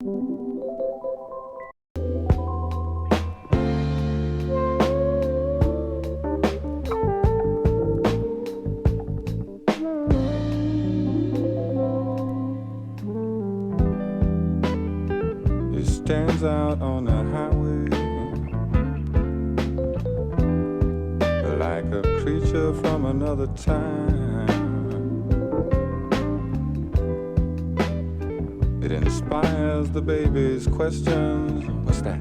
He stands out on the highway like a creature from another time. It inspires the baby's questions. What's that?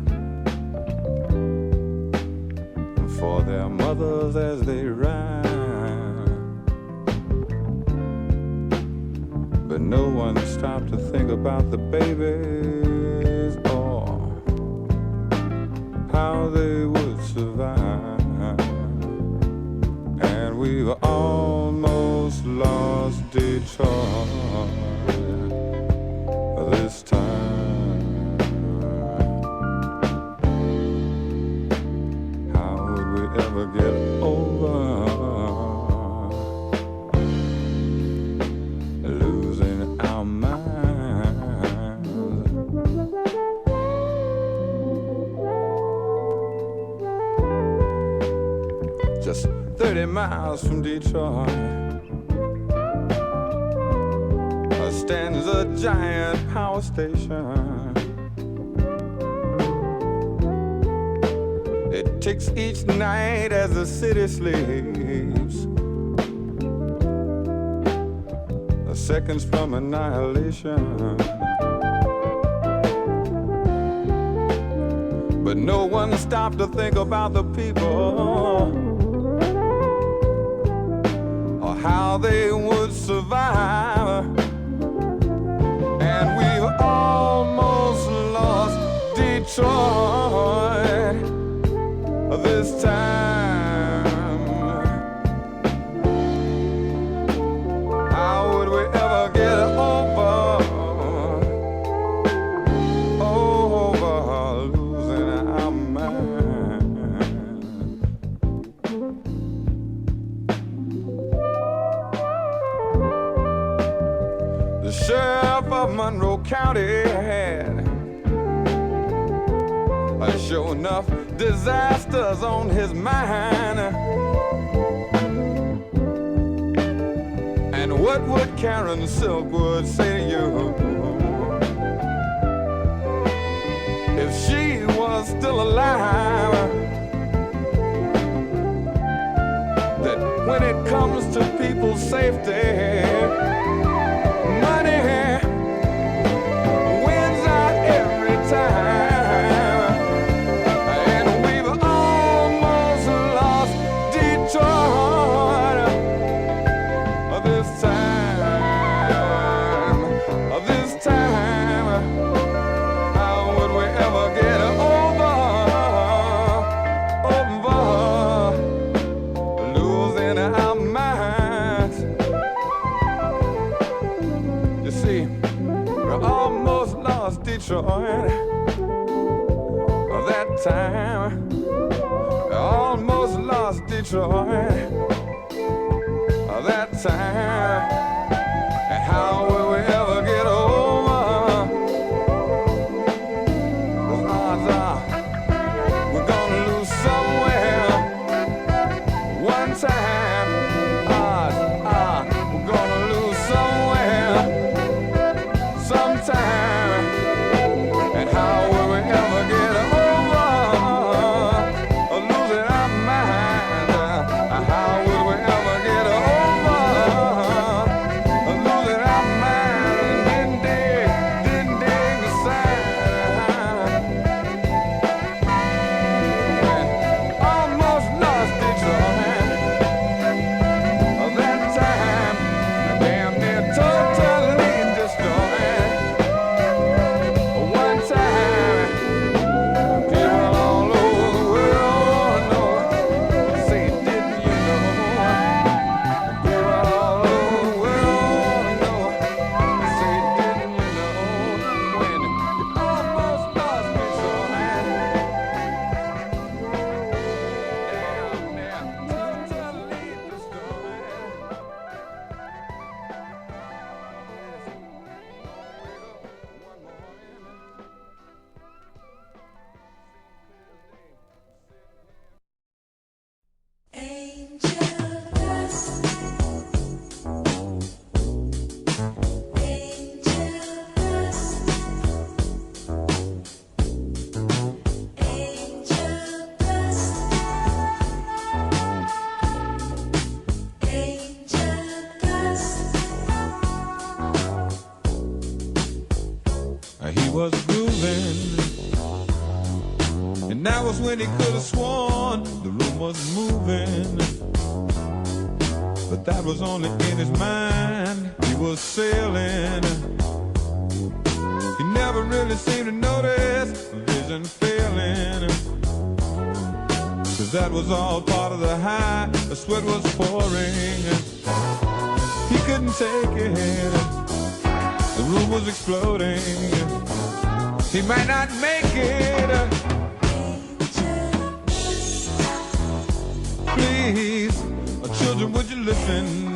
For their mothers as they ride. But no one stopped to think about the babies or how they would survive. And we've almost lost Detroit this time. How would we ever get over losing our minds? Just 30 miles from Detroit stands a giant power station. It ticks each night as the city sleeps. The seconds from annihilation. But no one stopped to think about the people or how they would survive. And we've almost lost Detroit this time. How would we ever get over losing our minds? The sheriff of Monroe County had sure enough disasters on his mind. And what would Karen Silkwood say to you if she was still alive? That when it comes to people's safety, money wins out every time. And we've almost lost Detroit this time. This time, how would we ever get over losing our minds? You see, we almost lost Detroit that time. We almost lost Detroit that time. And how will we ever get over? The odds are we're gonna lose somewhere. One time, odds are we're gonna lose somewhere. Sometime. And how will we ever get over losing our mind? How will we ever get over losing our mind? He was grooving, and that was when he could have sworn the room was moving. But that was only in his mind. He was sailing. He never really seemed to notice vision failing. Cause that was all part of the high. The sweat was pouring. He couldn't take it. The room was exploding. He might not make it. Please, children, would you listen?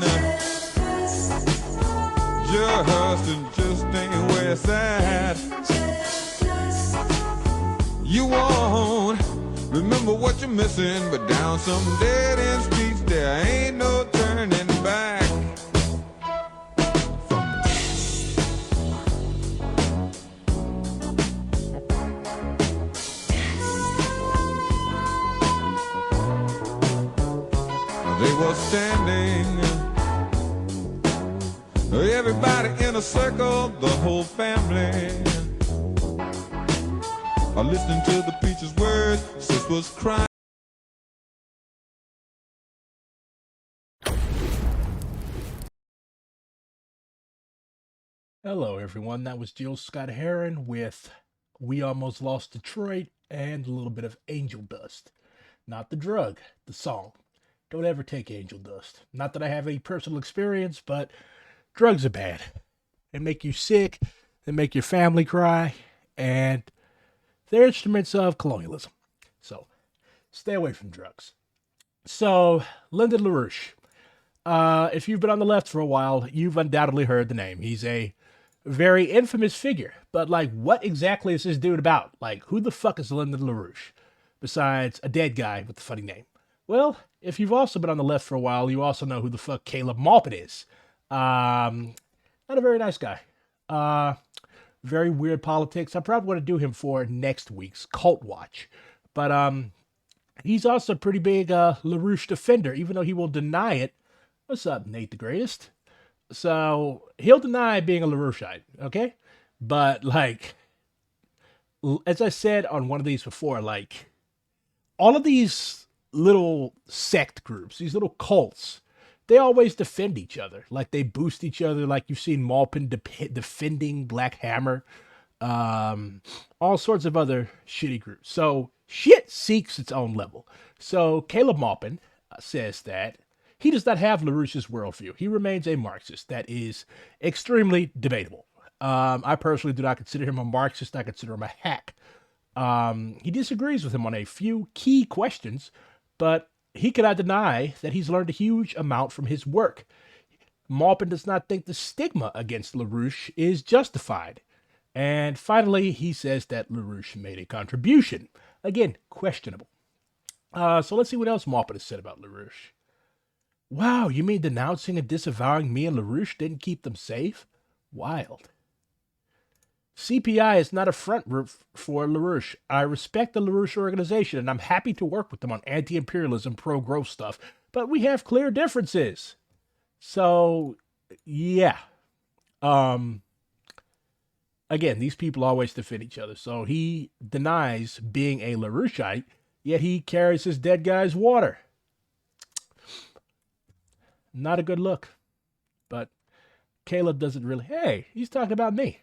Just ain't where it's at. You won't remember what you're missing, but down some dead end streets there ain't no turning back. They were standing, everybody in a circle, the whole family, listening to the preacher's words. Sis was crying. Hello, everyone. That was Jill Scott Heron with We Almost Lost Detroit and a little bit of Angel Dust. Not the drug, the song. Don't ever take angel dust. Not that I have any personal experience, but drugs are bad. They make you sick, they make your family cry, and they're instruments of colonialism. So, stay away from drugs. So, Lyndon LaRouche. If you've been on the left for a while, you've undoubtedly heard the name. He's a very infamous figure. But, what exactly is this dude about? Who the fuck is Lyndon LaRouche? Besides a dead guy with a funny name. Well, if you've also been on the left for a while, you also know who the fuck Caleb Maupin is. Not a very nice guy. Very weird politics. I probably want to do him for next week's Cult Watch. But he's also a pretty big LaRouche defender, even though he will deny it. What's up, Nate the Greatest? So, he'll deny being a LaRoucheite, okay? But, as I said on one of these before, all of these little sect groups, these little cults, they always defend each other. They boost each other, you've seen Maupin defending Black Hammer, all sorts of other shitty groups. So, shit seeks its own level. So, Caleb Maupin says that he does not have LaRouche's worldview. He remains a Marxist. That is extremely debatable. I personally do not consider him a Marxist. I consider him a hack. He disagrees with him on a few key questions, but he cannot deny that he's learned a huge amount from his work. Maupin does not think the stigma against LaRouche is justified. And finally, he says that LaRouche made a contribution. Again, questionable. So let's see what else Maupin has said about LaRouche. Wow, you mean denouncing and disavowing me and LaRouche didn't keep them safe? Wild. CPI is not a front for LaRouche. I respect the LaRouche organization, and I'm happy to work with them on anti-imperialism, pro-growth stuff, but we have clear differences. So, yeah. Again, these people always defend each other, so he denies being a LaRoucheite, yet he carries his dead guy's water. Not a good look. But Caleb doesn't really... Hey, he's talking about me.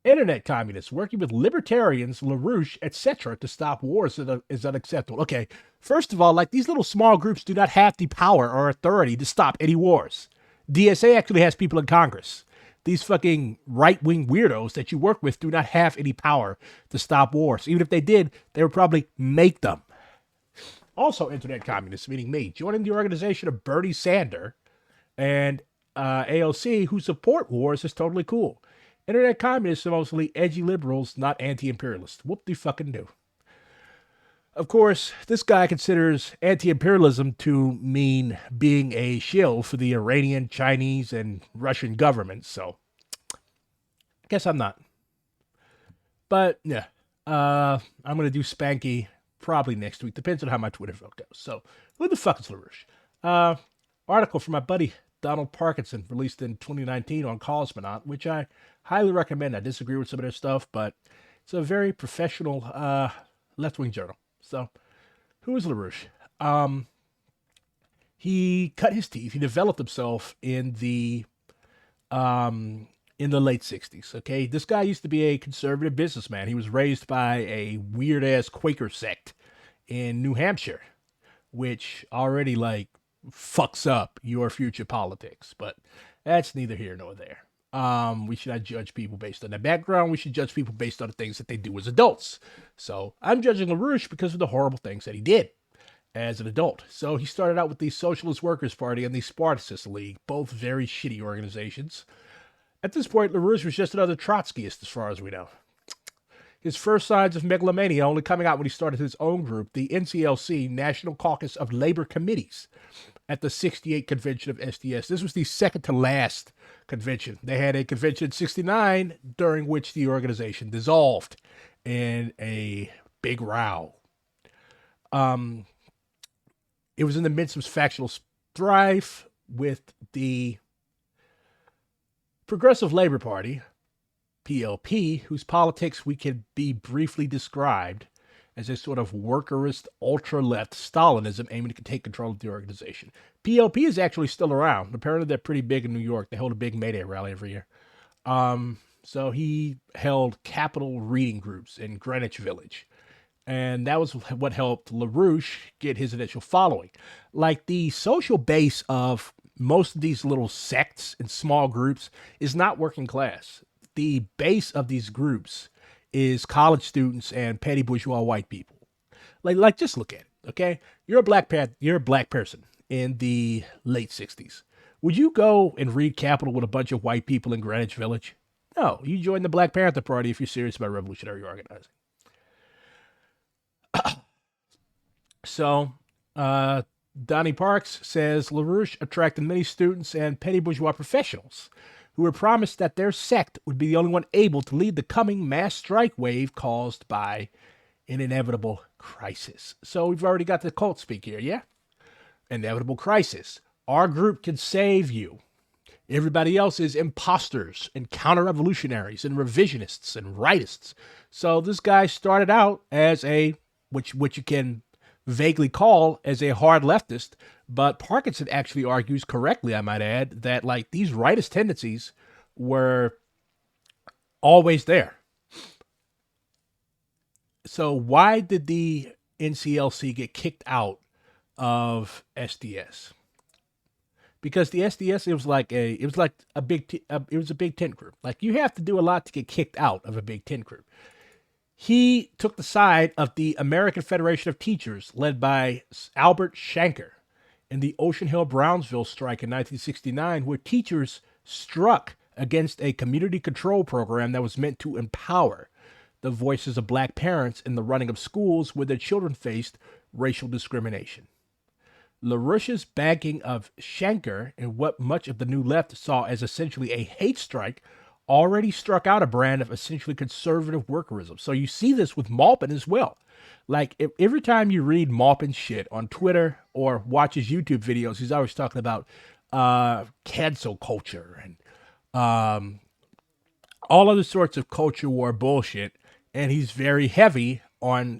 Internet communists working with libertarians, LaRouche, etc. to stop wars is unacceptable. Okay, first of all, these little small groups do not have the power or authority to stop any wars. DSA actually has people in Congress. These fucking right-wing weirdos that you work with do not have any power to stop wars. Even if they did, they would probably make them. Also, internet communists, meaning me, joining the organization of Bernie Sanders and AOC, who support wars, is totally cool. Internet communists are mostly edgy liberals, not anti-imperialists. Whoop-de-fucking-do. Of course, this guy considers anti-imperialism to mean being a shill for the Iranian, Chinese, and Russian governments, so I guess I'm not. But, yeah, I'm going to do Spanky probably next week. Depends on how my Twitter vote goes. So, who the fuck is LaRouche? Article from my buddy Donald Parkinson, released in 2019 on Cosmo, which I Highly recommend. I disagree with some of their stuff, but it's a very professional left-wing journal. So, who is LaRouche? He cut his teeth. He developed himself in the late 60s. Okay, this guy used to be a conservative businessman. He was raised by a weird ass Quaker sect in New Hampshire, which already like fucks up your future politics. But that's neither here nor there. We should not judge people based on their background. We should judge people based on the things that they do as adults. So I'm judging LaRouche because of the horrible things that he did as an adult. So he started out with the Socialist Workers Party and the Spartacus League, both very shitty organizations. At this point, LaRouche was just another Trotskyist as far as we know. His first signs of megalomania only coming out when he started his own group, the NCLC, National Caucus of Labor Committees, at the 68 convention of SDS. This was the second to last convention. They had a convention in 69 during which the organization dissolved in a big row. It was in the midst of factional strife with the Progressive Labor Party, PLP, whose politics we can be briefly described as a sort of workerist, ultra-left Stalinism aiming to take control of the organization. PLP is actually still around. Apparently they're pretty big in New York. They hold a big May Day rally every year. So he held capital reading groups in Greenwich Village. And that was what helped LaRouche get his initial following. Like the social base of most of these little sects and small groups is not working class. The base of these groups is college students and petty bourgeois white people. Like just look at it, okay? You're a black person in the late 60s. Would you go and read Capital with a bunch of white people in Greenwich Village? No, you join the Black Panther Party if you're serious about revolutionary organizing. So, Donnie Parks says LaRouche attracted many students and petty bourgeois professionals who were promised that their sect would be the only one able to lead the coming mass strike wave caused by an inevitable crisis. So we've already got the cult speak here, yeah? Inevitable crisis. Our group can save you. Everybody else is imposters and counter-revolutionaries and revisionists and rightists. So this guy started out as what you can vaguely call as a hard leftist, but Parkinson actually argues correctly, I might add, that like these rightist tendencies were always there. So why did the NCLC get kicked out of SDS? Because the SDS, it was a big tent group. Like you have to do a lot to get kicked out of a big tent group. He took the side of the American Federation of Teachers, led by Albert Shanker, in the Ocean Hill-Brownsville strike in 1969, where teachers struck against a community control program that was meant to empower the voices of black parents in the running of schools where their children faced racial discrimination. LaRouche's backing of Shanker and what much of the New Left saw as essentially a hate strike already struck out a brand of essentially conservative workerism. So you see this with Maupin as well. Like every time you read Maupin's shit on Twitter or watch his YouTube videos, he's always talking about cancel culture and all other sorts of culture war bullshit. And he's very heavy on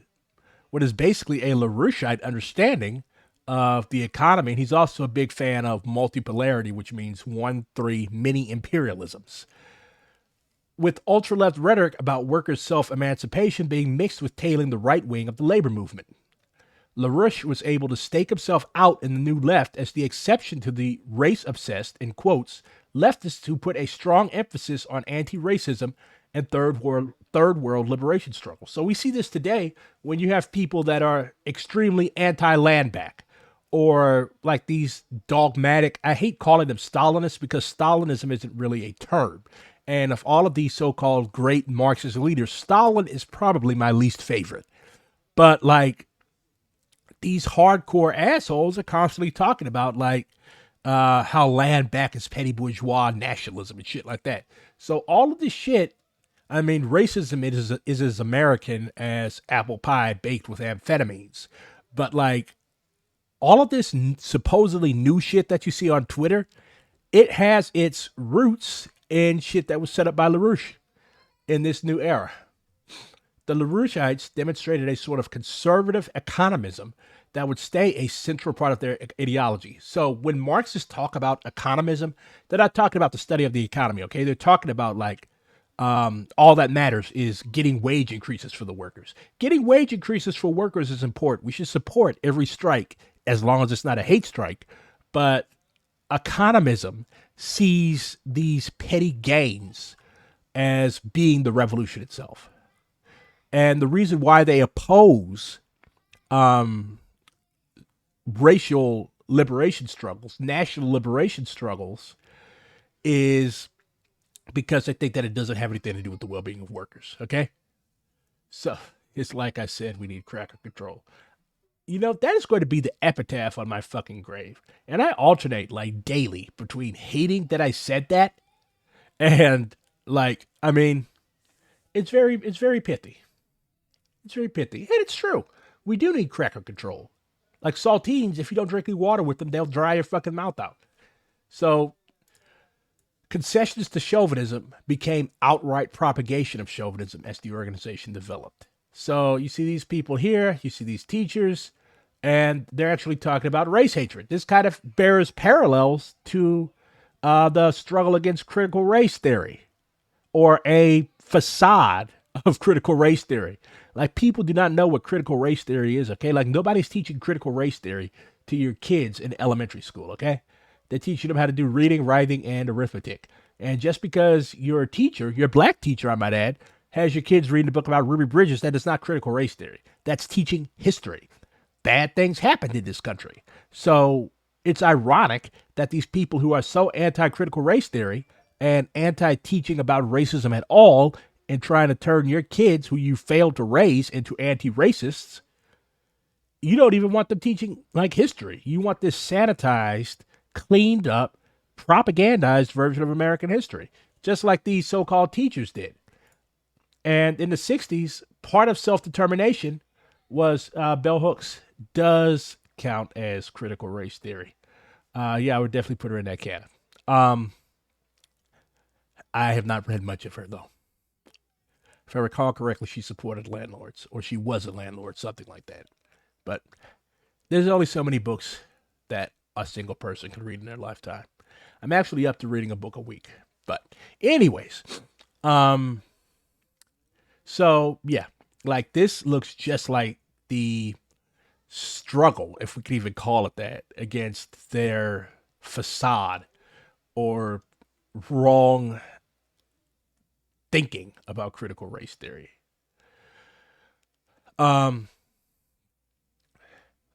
what is basically a LaRoucheite understanding of the economy. And he's also a big fan of multipolarity, which means 1-3 mini imperialisms, with ultra-left rhetoric about workers' self-emancipation being mixed with tailing the right wing of the labor movement. LaRouche was able to stake himself out in the New Left as the exception to the race-obsessed, in quotes, leftists who put a strong emphasis on anti-racism and third world liberation struggles. So we see this today when you have people that are extremely anti-land back, or like these dogmatic, I hate calling them Stalinists because Stalinism isn't really a term. And of all of these so-called great Marxist leaders, Stalin is probably my least favorite. But like these hardcore assholes are constantly talking about like how land back is petty bourgeois nationalism and shit like that. So all of this shit, I mean, racism is as American as apple pie baked with amphetamines. But like all of this supposedly new shit that you see on Twitter, it has its roots and shit that was set up by LaRouche in this new era. The LaRoucheites demonstrated a sort of conservative economism that would stay a central part of their ideology. So when Marxists talk about economism, they're not talking about the study of the economy, okay? They're talking about like all that matters is getting wage increases for the workers. Getting wage increases for workers is important. We should support every strike as long as it's not a hate strike. But economism sees these petty gains as being the revolution itself. And the reason why they oppose racial liberation struggles, national liberation struggles, is because they think that it doesn't have anything to do with the well-being of workers. Okay, so it's like I said, we need cracker control. You know, that is going to be the epitaph on my fucking grave. And I alternate like daily between hating that I said that and like, I mean, it's very pithy. It's very pithy. And it's true. We do need cracker control. Like saltines, if you don't drink any water with them, they'll dry your fucking mouth out. So concessions to chauvinism became outright propagation of chauvinism as the organization developed. So you see these people here, you see these teachers, and they're actually talking about race hatred. This kind of bears parallels to the struggle against critical race theory, or a facade of critical race theory. Like, people do not know what critical race theory is, okay? Like, nobody's teaching critical race theory to your kids in elementary school, okay? They're teaching them how to do reading, writing, and arithmetic. And just because your teacher, your black teacher, I might add, has your kids reading a book about Ruby Bridges, that is not critical race theory. That's teaching history. Bad things happened in this country. So it's ironic that these people who are so anti-critical race theory and anti-teaching about racism at all, and trying to turn your kids who you failed to raise into anti-racists, you don't even want them teaching like history. You want this sanitized, cleaned up, propagandized version of American history, just like these so-called teachers did. And in the 60s, part of self-determination was bell hooks does count as critical race theory. Yeah, I would definitely put her in that canon. I have not read much of her, though. If I recall correctly, she supported landlords, or she was a landlord, something like that. But there's only so many books that a single person can read in their lifetime. I'm actually up to reading a book a week. But anyways, so yeah, like, this looks just like the struggle, if we could even call it that, against their facade or wrong thinking about critical race theory.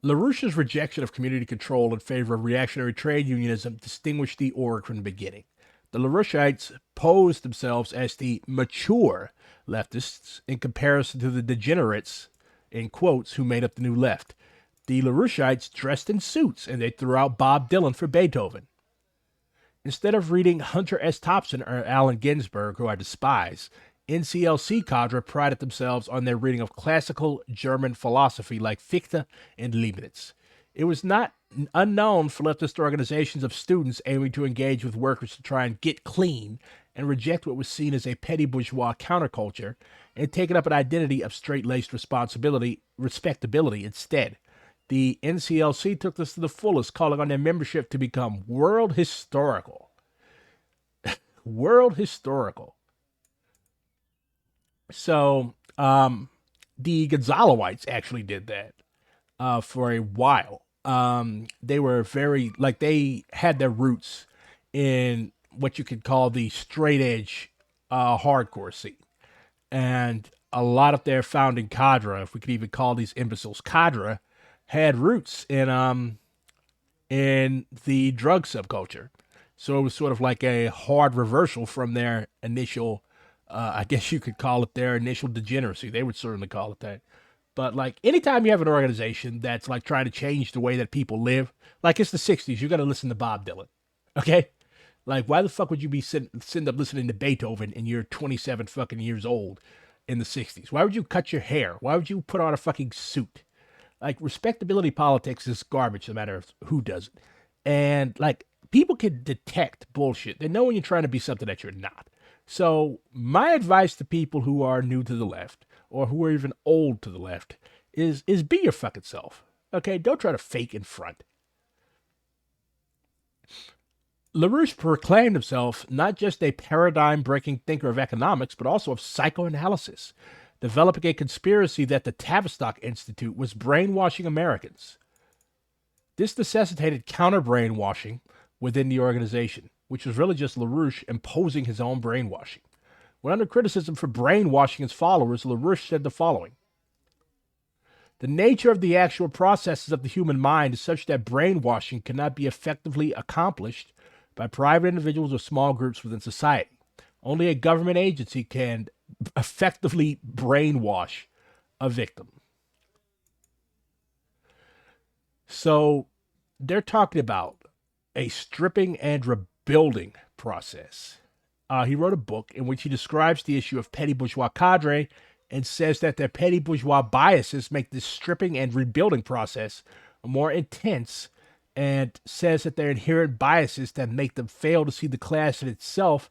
LaRouche's rejection of community control in favor of reactionary trade unionism distinguished the org from the beginning. The LaRoucheites posed themselves as the mature leftists in comparison to the degenerates, in quotes, who made up the new left. The LaRoucheites dressed in suits, and they threw out Bob Dylan for Beethoven. Instead of reading Hunter S. Thompson or Allen Ginsberg, who I despise, NCLC cadre prided themselves on their reading of classical German philosophy like Fichte and Leibniz. It was not unknown for leftist organizations of students aiming to engage with workers to try and get clean and reject what was seen as a petty bourgeois counterculture and take up an identity of straight-laced respectability instead. The NCLC took this to the fullest, calling on their membership to become world historical. World historical. So, the Gonzaloites actually did that for a while. They were very, like, they had their roots in what you could call the straight edge hardcore scene. And a lot of their founding cadre, if we could even call these imbeciles cadre, had roots in the drug subculture. So it was sort of like a hard reversal from their initial, I guess you could call it their initial degeneracy. They would certainly call it that. But like, anytime you have an organization that's like trying to change the way that people live, like, it's the 60s, you got to listen to Bob Dylan. Okay? Like, why the fuck would you be sitting up listening to Beethoven and you're 27 fucking years old in the 60s? Why would you cut your hair? Why would you put on a fucking suit? Like, respectability politics is garbage, no matter who does it. And like, people can detect bullshit. They know when you're trying to be something that you're not. So my advice to people who are new to the left or who are even old to the left is be your fucking self. Okay, don't try to fake in front. LaRouche proclaimed himself not just a paradigm-breaking thinker of economics, but also of psychoanalysis, developing a conspiracy that the Tavistock Institute was brainwashing Americans. This necessitated counter-brainwashing within the organization, which was really just LaRouche imposing his own brainwashing. When under criticism for brainwashing his followers, LaRouche said the following: "The nature of the actual processes of the human mind is such that brainwashing cannot be effectively accomplished by private individuals or small groups within society. Only a government agency can effectively brainwash a victim." So they're talking about a stripping and rebuilding process. He wrote a book in which he describes the issue of petty bourgeois cadre and says that their petty bourgeois biases make this stripping and rebuilding process more intense, and says that their inherent biases that make them fail to see the class in itself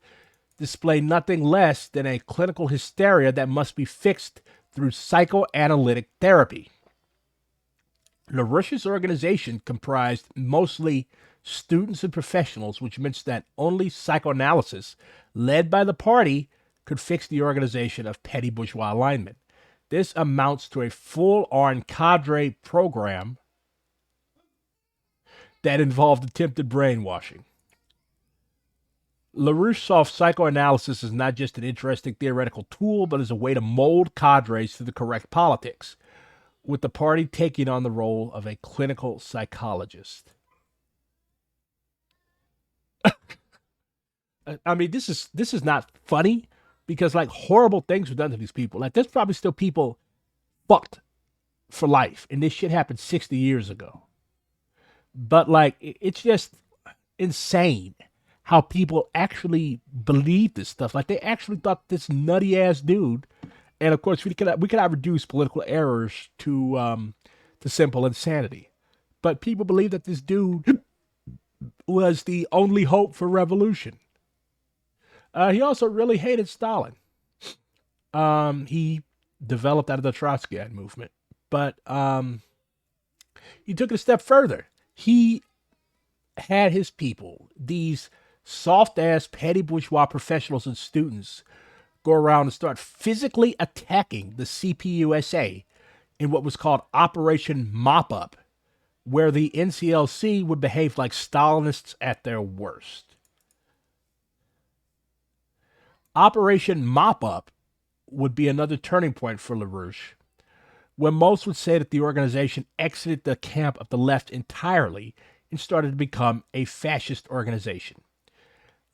display nothing less than a clinical hysteria that must be fixed through psychoanalytic therapy. LaRouche's organization comprised mostly students and professionals, which meant that only psychoanalysis, led by the party, could fix the organization of petty bourgeois alignment. This amounts to a full-on cadre program that involved attempted brainwashing. LaRouche saw psychoanalysis as not just an interesting theoretical tool, but as a way to mold cadres to the correct politics, with the party taking on the role of a clinical psychologist. I mean, this is not funny, because like horrible things were done to these people. Like there's probably still people fucked for life, and this shit happened 60 years ago. But like it's just insane how people actually believe this stuff. Like they actually thought this nutty ass dude, and of course we cannot reduce political errors to simple insanity. But people believe that this dude was the only hope for revolution. He also really hated Stalin. He developed out of the Trotskyite movement, but he took it a step further. He had his people, these soft-ass petty bourgeois professionals and students, go around and start physically attacking the CPUSA in what was called Operation Mop-Up, where the NCLC would behave like Stalinists at their worst. Operation Mop-Up would be another turning point for LaRouche, when most would say that the organization exited the camp of the left entirely and started to become a fascist organization.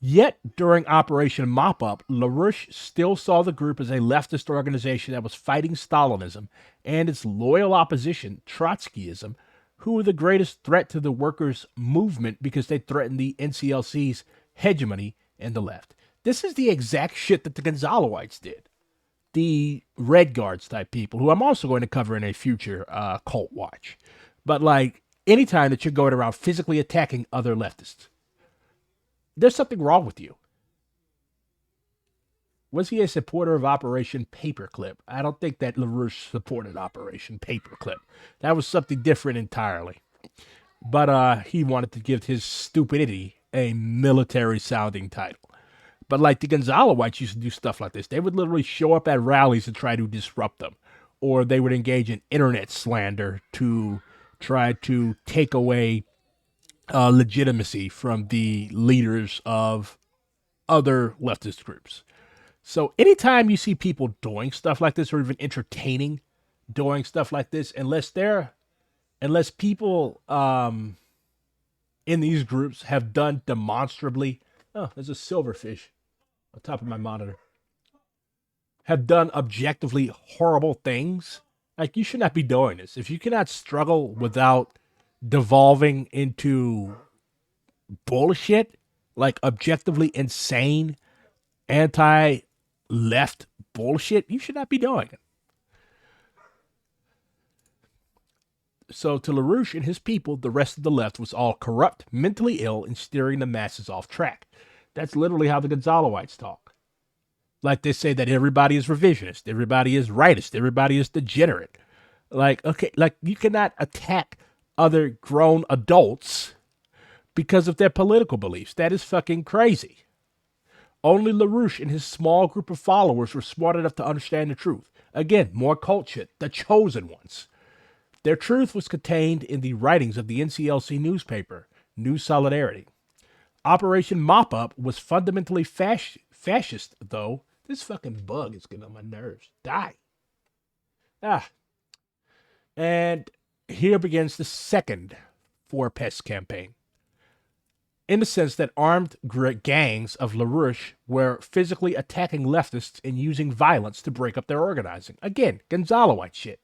Yet, during Operation Mop-Up, LaRouche still saw the group as a leftist organization that was fighting Stalinism and its loyal opposition, Trotskyism, who were the greatest threat to the workers' movement because they threatened the NCLC's hegemony in the left. This is the exact shit that the Gonzaloites did. The Red Guards type people, who I'm also going to cover in a future Cult Watch. But like, anytime that you're going around physically attacking other leftists, there's something wrong with you. Was he a supporter of Operation Paperclip? I don't think that LaRouche supported Operation Paperclip. That was something different entirely. But he wanted to give his stupidity a military-sounding title. But like the Gonzaloites used to do stuff like this. They would literally show up at rallies and try to disrupt them. Or they would engage in internet slander to try to take away legitimacy from the leaders of other leftist groups. So anytime you see people doing stuff like this, or even entertaining doing stuff like this, unless people in these groups have done demonstrably, oh, there's a silverfish on top of my monitor, have done objectively horrible things, like you should not be doing this. If you cannot struggle without devolving into bullshit, like objectively insane, anti-left bullshit, you should not be doing it. So to LaRouche and his people, the rest of the left was all corrupt, mentally ill, and steering the masses off track. That's literally how the Gonzaloites talk. Like they say that everybody is revisionist, everybody is rightist, everybody is degenerate. Like, okay, like you cannot attack other grown adults because of their political beliefs. That is fucking crazy. Only LaRouche and his small group of followers were smart enough to understand the truth. Again, more cult shit, the chosen ones. Their truth was contained in the writings of the NCLC newspaper, New Solidarity. Operation Mop Up was fundamentally fascist, though. This fucking bug is getting on my nerves. Die. And here begins the second Four Pests campaign. In the sense that armed gangs of LaRouche were physically attacking leftists and using violence to break up their organizing. Again, Gonzaloite shit.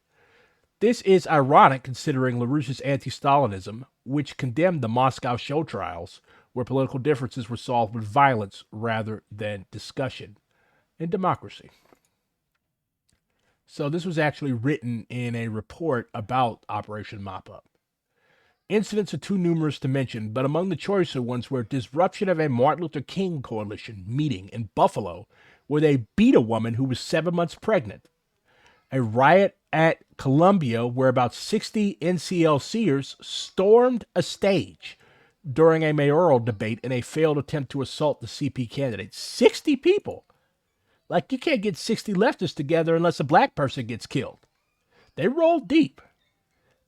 This is ironic considering LaRouche's anti-Stalinism, which condemned the Moscow show trials, where political differences were solved with violence rather than discussion and democracy. So this was actually written in a report about Operation Mop Up. Incidents are too numerous to mention, but among the choicer ones were disruption of a Martin Luther King coalition meeting in Buffalo, where they beat a woman who was 7 months pregnant. A riot at Columbia, where about 60 NCLCers stormed a stage during a mayoral debate in a failed attempt to assault the CP candidate. 60 people! Like, you can't get 60 leftists together unless a black person gets killed. They rolled deep.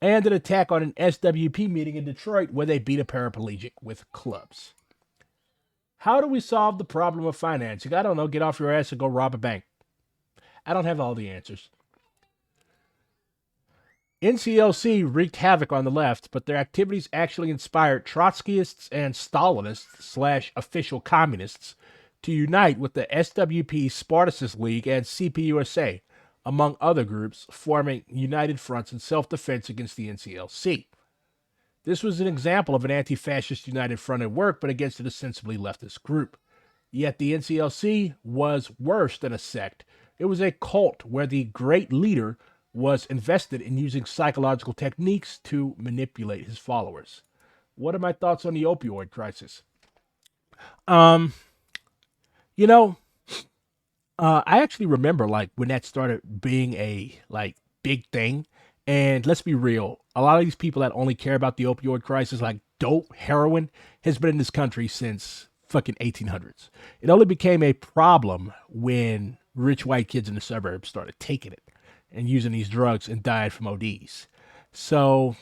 And an attack on an SWP meeting in Detroit where they beat a paraplegic with clubs. How do we solve the problem of financing? I don't know. Get off your ass and go rob a bank. I don't have all the answers. NCLC wreaked havoc on the left, but their activities actually inspired Trotskyists and Stalinists / official communists to unite with the SWP Spartacus League and CPUSA, among other groups, forming united fronts in self-defense against the NCLC. This was an example of an anti-fascist united front at work, but against an ostensibly leftist group. Yet the NCLC was worse than a sect. It was a cult where the great leader was invested in using psychological techniques to manipulate his followers. What are my thoughts on the opioid crisis? I actually remember like when that started being a like big thing. And let's be real, a lot of these people that only care about the opioid crisis, like dope, heroin, has been in this country since fucking 1800s. It only became a problem when rich white kids in the suburbs started taking it and using these drugs and died from ODs. So,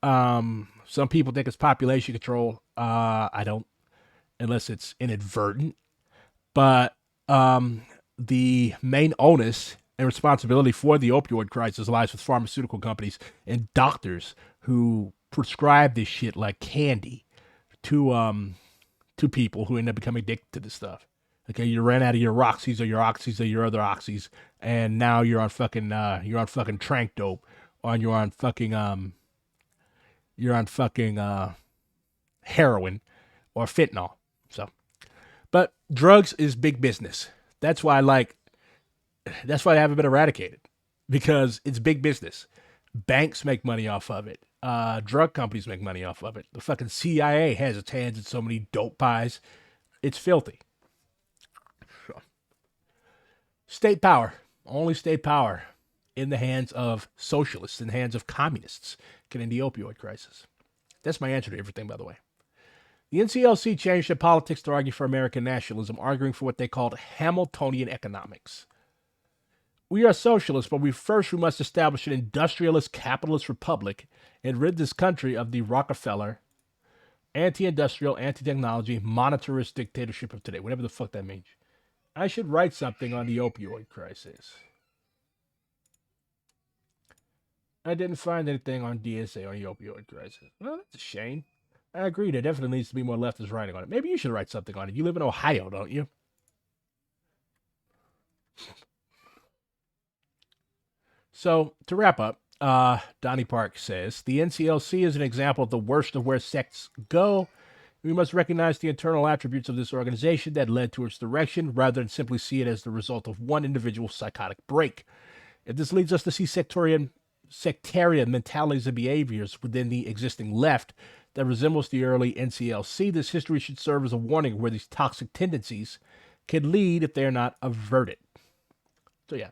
some people think it's population control. I don't, unless it's inadvertent. But the main onus and responsibility for the opioid crisis lies with pharmaceutical companies and doctors who prescribe this shit like candy to people who end up becoming addicted to this stuff. Okay, you ran out of your Roxys or your Oxys or your other Oxys, and now you're on fucking trank dope, or you're on fucking heroin or fentanyl. So, but drugs is big business. That's why they haven't been eradicated, because it's big business. Banks make money off of it. Drug companies make money off of it. The fucking CIA has its hands in so many dope pies. It's filthy. State power, only state power in the hands of socialists, in the hands of communists, can end the opioid crisis. That's my answer to everything, by the way. The NCLC changed their politics to argue for American nationalism, arguing for what they called Hamiltonian economics. We are socialists, but we must establish an industrialist capitalist republic and rid this country of the Rockefeller, anti-industrial, anti-technology, monetarist dictatorship of today, whatever the fuck that means. I should write something on the opioid crisis. I didn't find anything on DSA on the opioid crisis. Well, that's a shame. I agree, there definitely needs to be more leftist writing on it. Maybe you should write something on it. You live in Ohio, don't you? So, to wrap up, Donnie Park says, the NCLC is an example of the worst of where sects go. We must recognize the internal attributes of this organization that led to its direction, rather than simply see it as the result of one individual psychotic break. If this leads us to see sectarian sectarian mentalities and behaviors within the existing left that resembles the early NCLC. This history should serve as a warning where these toxic tendencies can lead if they're not averted. So yeah,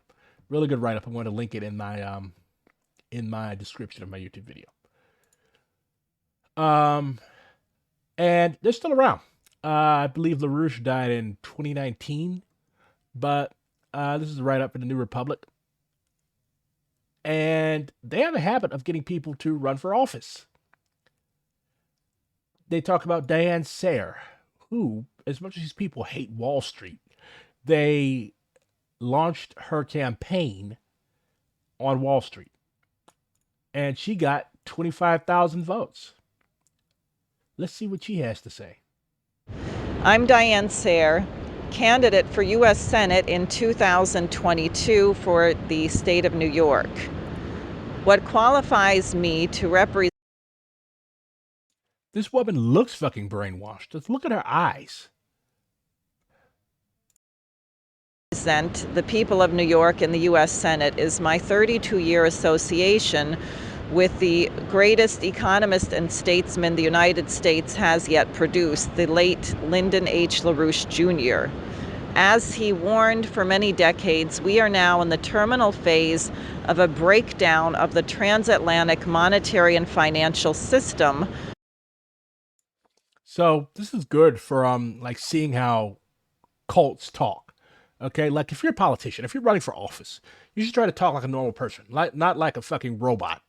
really good write-up. I'm going to link it in my description of my YouTube video. And they're still around. I believe LaRouche died in 2019, but this is a write-up in the New Republic. And they have a habit of getting people to run for office. They talk about Diane Sayre, who, as much as these people hate Wall Street, they launched her campaign on Wall Street. And she got 25,000 votes. Let's see what she has to say. I'm Diane Sayre, candidate for U.S. Senate in 2022 for the state of New York. What qualifies me to represent This woman looks fucking brainwashed. Just look at her eyes. the people of New York in the U.S. Senate is my 32-year association with the greatest economist and statesman the United States has yet produced, the late Lyndon H. LaRouche Jr. As he warned for many decades, we are now in the terminal phase of a breakdown of the transatlantic monetary and financial system. So this is good for like seeing how cults talk. Okay, like if you're a politician, if you're running for office, you should try to talk like a normal person, like not like a fucking robot.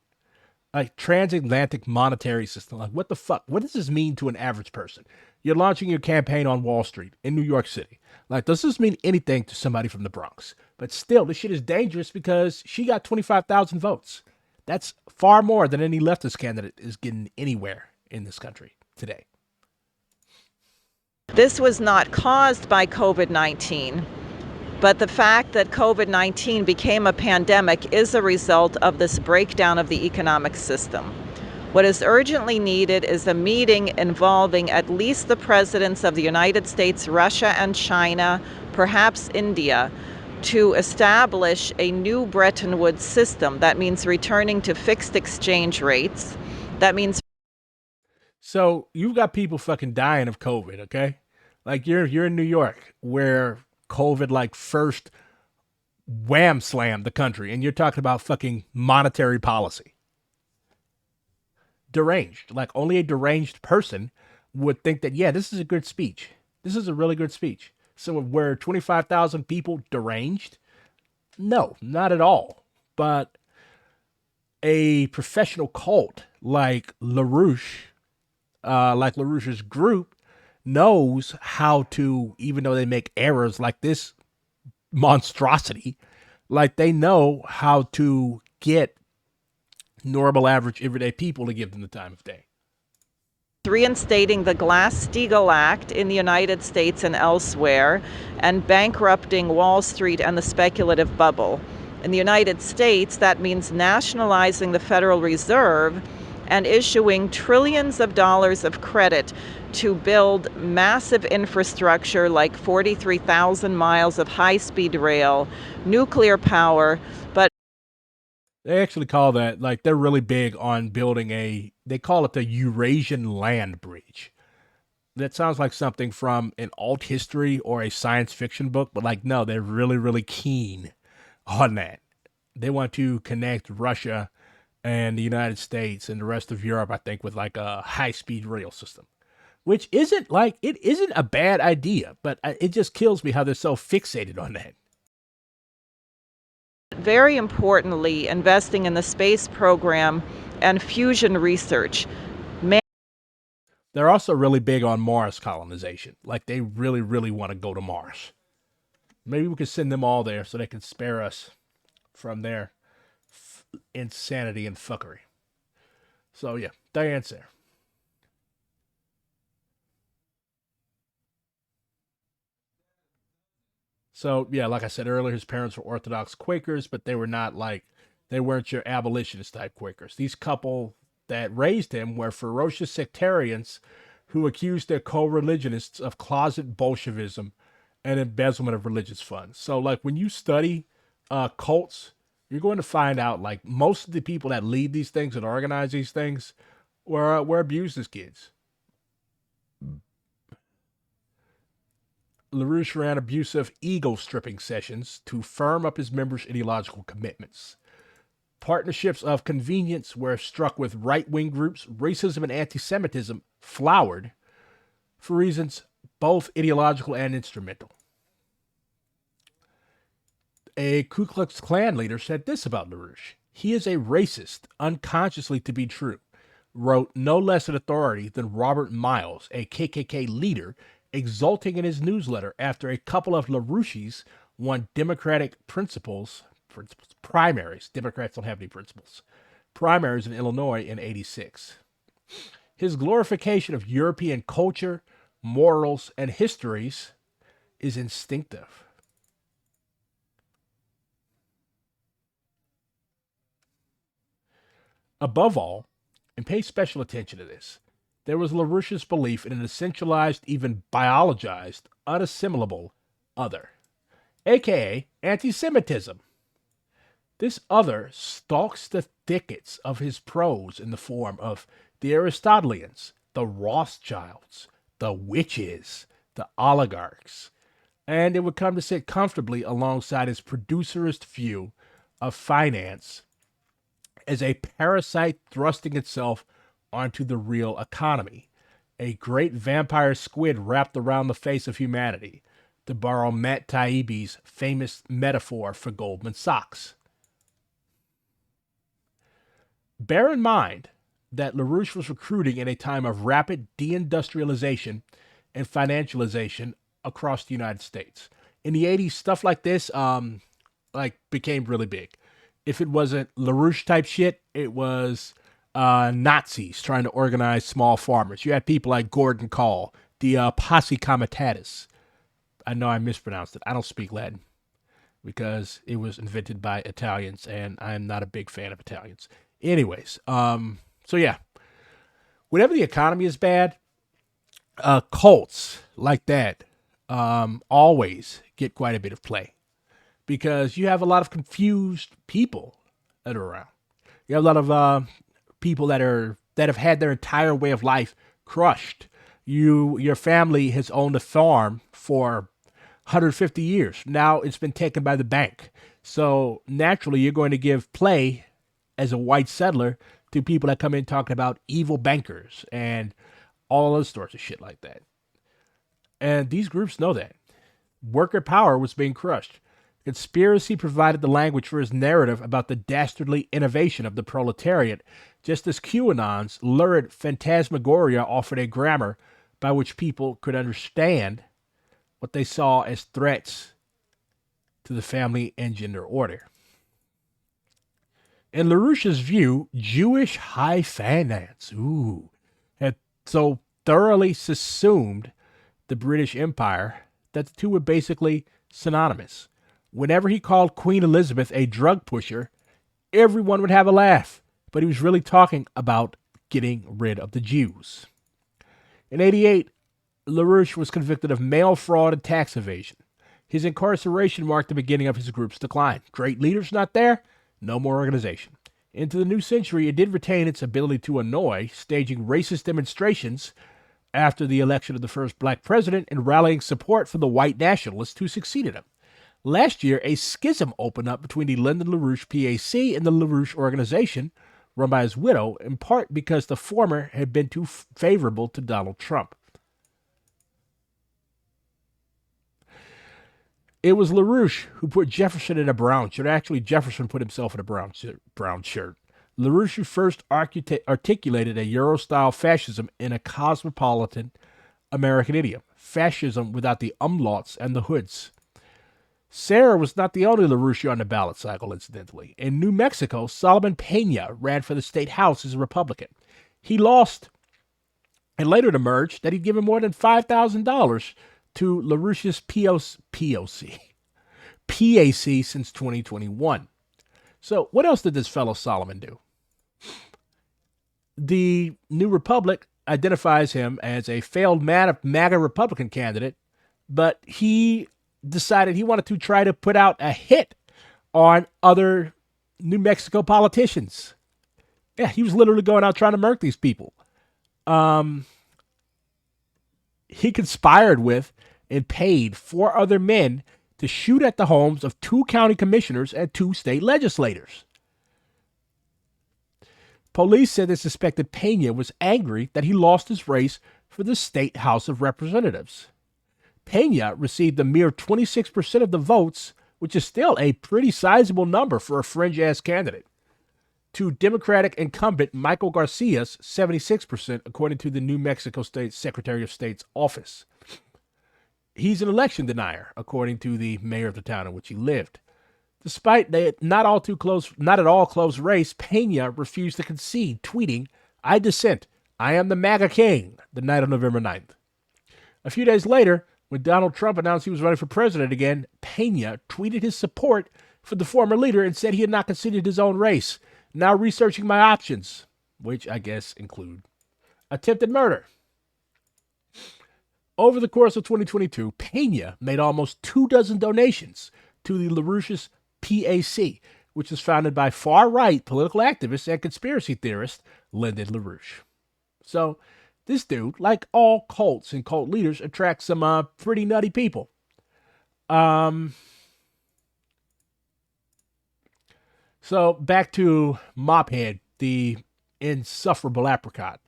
Like transatlantic monetary system. Like what the fuck? What does this mean to an average person? You're launching your campaign on Wall Street in New York City. Like, does this mean anything to somebody from the Bronx? But still, this shit is dangerous because she got 25,000 votes. That's far more than any leftist candidate is getting anywhere in this country today. This was not caused by COVID-19, but the fact that COVID-19 became a pandemic is a result of this breakdown of the economic system. What is urgently needed is a meeting involving at least the presidents of the United States, Russia, and China, perhaps India, to establish a new Bretton Woods system. That means returning to fixed exchange rates. That means... So you've got people fucking dying of COVID, okay? Like you're in New York where COVID like first wham slammed the country, and you're talking about fucking monetary policy. Deranged. Like only a deranged person would think that, yeah, this is a good speech. This is a really good speech. So were 25,000 people deranged? No, not at all. But a professional cult like LaRouche, like LaRouche's group, knows how to, even though they make errors like this monstrosity, like they know how to get normal, average, everyday people to give them the time of day. Reinstating the Glass-Steagall Act in the United States and elsewhere, and bankrupting Wall Street and the speculative bubble. In the United States, that means nationalizing the Federal Reserve and issuing trillions of dollars of credit to build massive infrastructure like 43,000 miles of high-speed rail, nuclear power, but they actually call that, like, they're really big on building they call it the Eurasian Land Bridge. That sounds like something from an alt history or a science fiction book, but like, no, they're really, really keen on that. They want to connect Russia and the United States and the rest of Europe, I think, with like a high-speed rail system, which isn't like, it isn't a bad idea, but it just kills me how they're so fixated on that. very importantly, investing in the space program and fusion research. They're also really big on Mars colonization. Like they really, really want to go to Mars. Maybe we could send them all there so they can spare us from their insanity and fuckery. So yeah, Diane Sayre. So yeah, like I said earlier, his parents were Orthodox Quakers, but they weren't your abolitionist type Quakers. These couple that raised him were ferocious sectarians who accused their co-religionists of closet Bolshevism and embezzlement of religious funds. So like when you study cults you're going to find out like most of the people that lead these things and organize these things were abused as kids. LaRouche ran abusive ego-stripping sessions to firm up his members' ideological commitments. Partnerships of convenience were struck with right-wing groups. Racism and anti-Semitism flowered for reasons both ideological and instrumental. A Ku Klux Klan leader said this about LaRouche. He is a racist, unconsciously to be true, wrote no less an authority than Robert Miles, a KKK leader, exulting in his newsletter after a couple of LaRouches won Democratic primaries. Democrats don't have any principles. Primaries in Illinois in '86. His glorification of European culture, morals, and histories is instinctive. Above all, and pay special attention to this, there was LaRouche's belief in an essentialized, even biologized, unassimilable other, aka anti-Semitism. This other stalks the thickets of his prose in the form of the Aristotelians, the Rothschilds, the witches, the oligarchs, and it would come to sit comfortably alongside his producerist view of finance as a parasite thrusting itself onto the real economy, a great vampire squid wrapped around the face of humanity, to borrow Matt Taibbi's famous metaphor for Goldman Sachs. Bear in mind that LaRouche was recruiting in a time of rapid deindustrialization and financialization across the United States. In the 80s, stuff like this became really big. If it wasn't LaRouche type shit, it was Nazis trying to organize small farmers. You had people like Gordon Call, the Posse Comitatus. I know I mispronounced it. I don't speak Latin because it was invented by Italians, and I'm not a big fan of Italians. Anyways, so yeah, whenever the economy is bad, cults like that always get quite a bit of play because you have a lot of confused people that are around. You have a lot of people that have had their entire way of life crushed. Your family has owned a farm for 150 years. Now it's been taken by the bank. So naturally, you're going to give play as a white settler to people that come in talking about evil bankers and all those sorts of shit like that. And these groups know that. Worker power was being crushed. Conspiracy provided the language for his narrative about the dastardly innovation of the proletariat, just as QAnon's lurid phantasmagoria offered a grammar by which people could understand what they saw as threats to the family and gender order. In LaRouche's view, Jewish high finance had so thoroughly subsumed the British Empire that the two were basically synonymous. Whenever he called Queen Elizabeth a drug pusher, everyone would have a laugh, but he was really talking about getting rid of the Jews. In '88, LaRouche was convicted of mail fraud and tax evasion. His incarceration marked the beginning of his group's decline. Great leaders not there? No more organization. Into the new century, it did retain its ability to annoy, staging racist demonstrations after the election of the first black president and rallying support for the white nationalists who succeeded him. Last year, a schism opened up between the Lyndon LaRouche PAC and the LaRouche organization, run by his widow, in part because the former had been too favorable to Donald Trump. It was LaRouche who put Jefferson in a brown shirt. Actually, Jefferson put himself in a brown shirt. LaRouche who first articulated a Euro-style fascism in a cosmopolitan American idiom. Fascism without the umlauts and the hoods. Sarah was not the only LaRouche on the ballot cycle, incidentally. In New Mexico, Solomon Peña ran for the state house as a Republican. He lost, and later it emerged that he'd given more than $5,000 to LaRouche's PAC since 2021. So what else did this fellow Solomon do? The New Republic identifies him as a failed MAGA Republican candidate, but he decided he wanted to try to put out a hit on other New Mexico politicians. Yeah, he was literally going out trying to murk these people. He conspired with and paid 4 other men to shoot at the homes of 2 county commissioners and 2 state legislators. Police said they suspected Pena was angry that he lost his race for the state House of Representatives. Pena received a mere 26% of the votes, which is still a pretty sizable number for a fringe-ass candidate, to Democratic incumbent Michael Garcia's 76%, according to the New Mexico State Secretary of State's office. He's an election denier, according to the mayor of the town in which he lived. Despite the not at all close race, Pena refused to concede, tweeting, "I dissent. I am the MAGA king," the night of November 9th. A few days later, when Donald Trump announced he was running for president again, Pena tweeted his support for the former leader and said he had not conceded his own race. "Now researching my options," which I guess include attempted murder. Over the course of 2022, Pena made almost 24 donations to the LaRouche's PAC, which is founded by far-right political activist and conspiracy theorist Lyndon LaRouche. So this dude, like all cults and cult leaders, attracts some pretty nutty people. So back to Mophead, the insufferable apricot.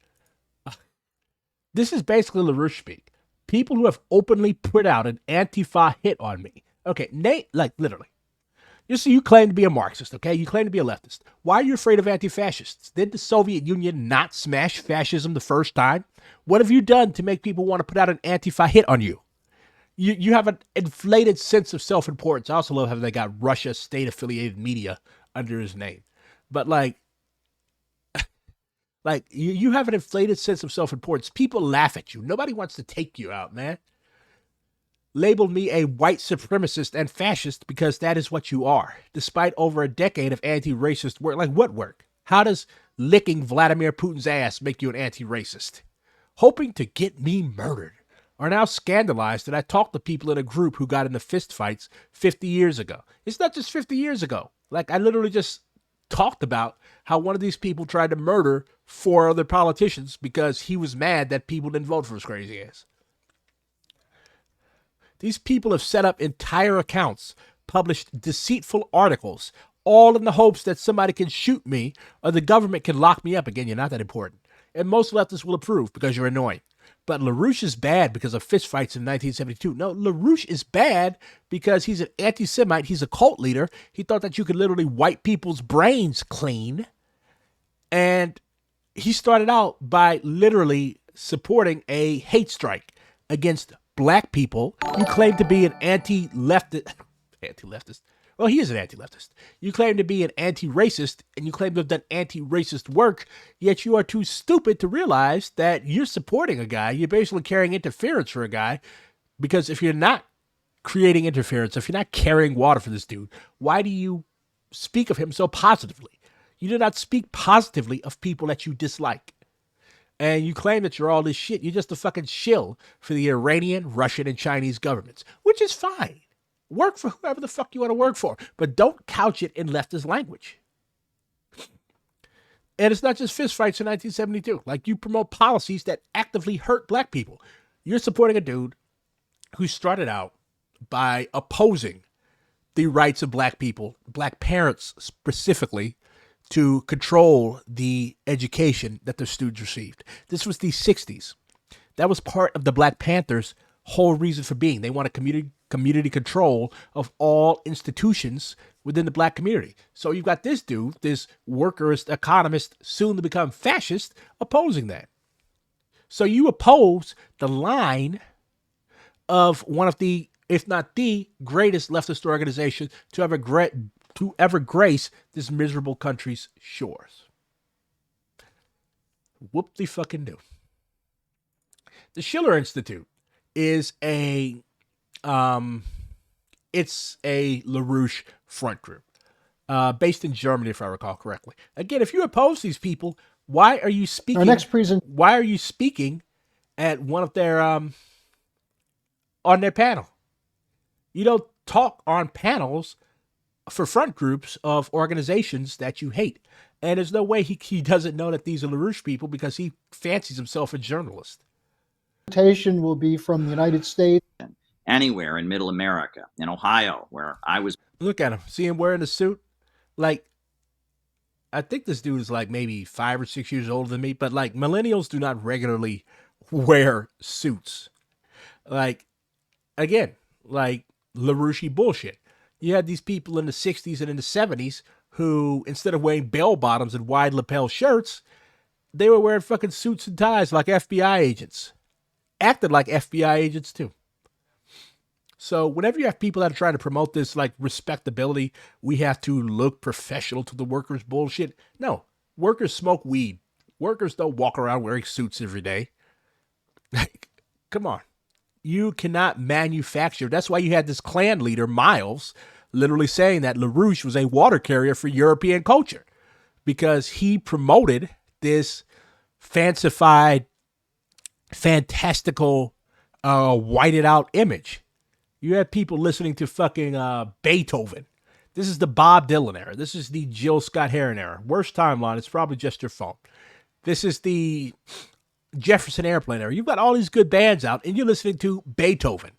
This is basically LaRouche speak. People who have openly put out an Antifa hit on me. Okay, literally. You claim to be a Marxist, okay? You claim to be a leftist. Why are you afraid of anti-fascists? Did the Soviet Union not smash fascism the first time? What have you done to make people want to put out an Antifa hit on you? You have an inflated sense of self-importance. I also love how they got Russia state-affiliated media under his name. But you have an inflated sense of self-importance. People laugh at you. Nobody wants to take you out, man. Labeled me a white supremacist and fascist because that is what you are, despite over a decade of anti-racist work. Like, what work? How does licking Vladimir Putin's ass make you an anti-racist? Hoping to get me murdered are now scandalized that I talked to people in a group who got into fistfights 50 years ago. It's not just 50 years ago. Like, I literally just talked about how one of these people tried to murder 4 other politicians because he was mad that people didn't vote for his crazy ass. These people have set up entire accounts, published deceitful articles, all in the hopes that somebody can shoot me or the government can lock me up. Again, you're not that important. And most leftists will approve because you're annoying. But LaRouche is bad because of fistfights in 1972. No, LaRouche is bad because he's an anti-Semite. He's a cult leader. He thought that you could literally wipe people's brains clean. And he started out by literally supporting a hate strike against black people. You claim to be an anti-leftist. Well, he is an anti-leftist. You claim to be an anti-racist, and you claim to have done anti-racist work, yet you are too stupid to realize that you're supporting a guy. You're basically carrying interference for a guy, because if you're not creating interference, if you're not carrying water for this dude, why do you speak of him so positively? You do not speak positively of people that you dislike. And you claim that you're all this shit. You're just a fucking shill for the Iranian, Russian, and Chinese governments, which is fine. Work for whoever the fuck you want to work for, but don't couch it in leftist language. And it's not just fistfights in 1972. Like, you promote policies that actively hurt black people. You're supporting a dude who started out by opposing the rights of black people, black parents specifically, to control the education that their students received. This was the 60s. That was part of the Black Panthers' whole reason for being. They wanted community control of all institutions within the black community. So you've got this dude, this workerist economist, soon to become fascist, opposing that. So you oppose the line of one of the, if not the greatest leftist organization to ever grace this miserable country's shores. Whoop-de-fucking-do. The Schiller Institute is it's a LaRouche front group, based in Germany, if I recall correctly. Again, if you oppose these people, why are you speaking? Why are you speaking at one of their on their panel? You don't talk on panels for front groups of organizations that you hate. And there's no way he doesn't know that these are LaRouche people because he fancies himself a journalist. Will be from the United States. Anywhere in Middle America, in Ohio, where I was. Look at him. See him wearing a suit? Like, I think this dude is like maybe 5 or 6 years older than me, but like millennials do not regularly wear suits. Like, again, like LaRouche bullshit. You had these people in the 60s and in the 70s who, instead of wearing bell bottoms and wide lapel shirts, they were wearing fucking suits and ties like FBI agents. Acted like FBI agents too. So whenever you have people that are trying to promote this like respectability, we have to look professional to the workers bullshit. No, workers smoke weed. Workers don't walk around wearing suits every day. Like, come on. You cannot manufacture. That's why you had this Klan leader, Miles, literally saying that LaRouche was a water carrier for European culture because he promoted this fancified, fantastical, whited out image. You had people listening to fucking Beethoven. This is the Bob Dylan era. This is the Jill Scott Heron era. Worst timeline. It's probably just your phone. This is the Jefferson Airplane era. You've got all these good bands out, and you're listening to Beethoven.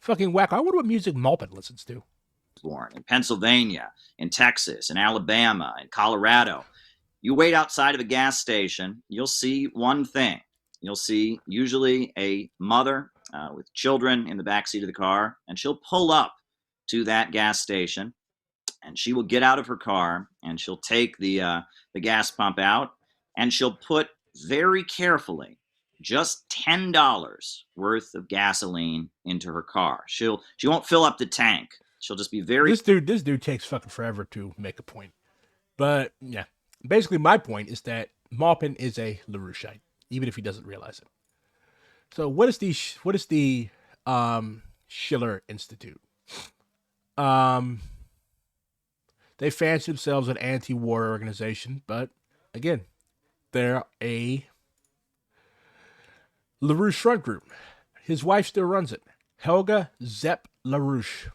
Fucking whack. I wonder what music Malpin listens to. Born in Pennsylvania, in Texas, in Alabama, in Colorado. You wait outside of a gas station, you'll see one thing. You'll see usually a mother with children in the backseat of the car, and she'll pull up to that gas station, and she will get out of her car, and she'll take the gas pump out, and she'll put very carefully just $10 worth of gasoline into her car. She won't fill up the tank. She'll just be very. This dude takes fucking forever to make a point. But yeah, basically my point is that Maupin is a LaRoucheite, even if he doesn't realize it. So what is the Schiller Institute? They fancy themselves an anti-war organization, but again, they're a LaRouche front group. His wife still runs it, Helga Zepp LaRouche.